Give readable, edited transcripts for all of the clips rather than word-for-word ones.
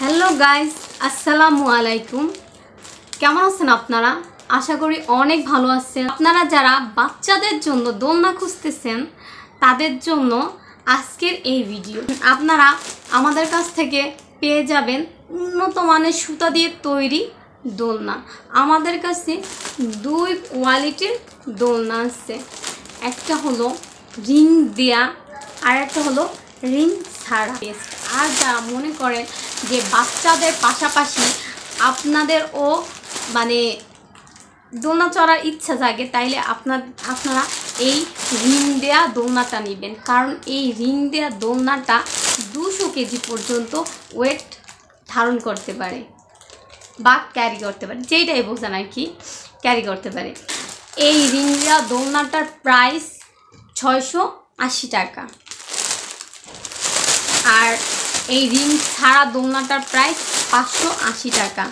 Hello guys, আসসালামু আলাইকুম। কেমন আছেন আপনারা? আশা করি অনেক ভালো আছেন। আপনারা যারা বাচ্চাদের জন্য দোলনা খুঁজতেছেন তাদের জন্য আজকের এই ভিডিও। আপনারা আমাদের কাছ থেকে পেয়ে যাবেন উন্নত মানের সুতা দিয়ে তৈরি দোলনা। আমাদের কাছে দুই কোয়ালিটির দোলনা আছে, একটা হলো রিং দেয়া আর একটা হলো রিং ছাড়া। আর যারা মনে করেন যে বাচ্চাদের পাশাপাশি আপনাদেরও মানে দোলনা চড়ার ইচ্ছা জাগে, তাইলে আপনারা এই রিং দেয়া দোলনাটা নেবেন। কারণ এই রিং দেয়া দোলনাটা 200 কেজি পর্যন্ত ওয়েট ধারণ করতে পারে বা ক্যারি করতে পারে, যেইটাই বোঝান আর কি, ক্যারি করতে পারে। এই রিং দেয়া দোলনাটার প্রাইস 680 টাকা, আর এই রিং ছাড়া দোলনাটার প্রাইস 580 টাকা।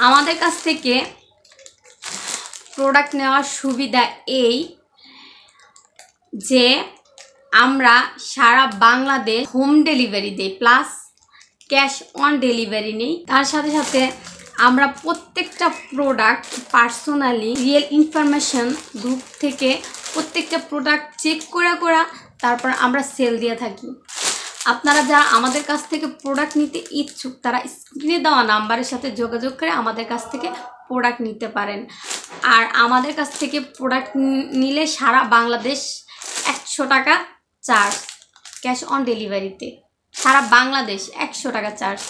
আমাদের কাছ থেকে প্রোডাক্ট নেওয়ার সুবিধা এই যে আমরা সারা বাংলাদেশ হোম ডেলিভারি দিই, প্লাস ক্যাশ অন ডেলিভারি নেই। তার সাথে সাথে আমরা প্রত্যেকটা product personally real information group থেকে প্রত্যেকটা প্রোডাক্ট চেক করা তারপর আমরা সেল দিয়ে থাকি। আপনারা যারা আমাদের কাছ থেকে প্রোডাক্ট নিতে ইচ্ছুক তারা স্ক্রিনে দেওয়া নাম্বারের সাথে যোগাযোগ করে আমাদের কাছ থেকে প্রোডাক্ট নিতে পারেন। আর আমাদের কাছ থেকে প্রোডাক্ট নিলে সারা বাংলাদেশ 100 টাকা চার্জ, ক্যাশ অন ডেলিভারিতে সারা বাংলাদেশ 100 টাকা চার্জ।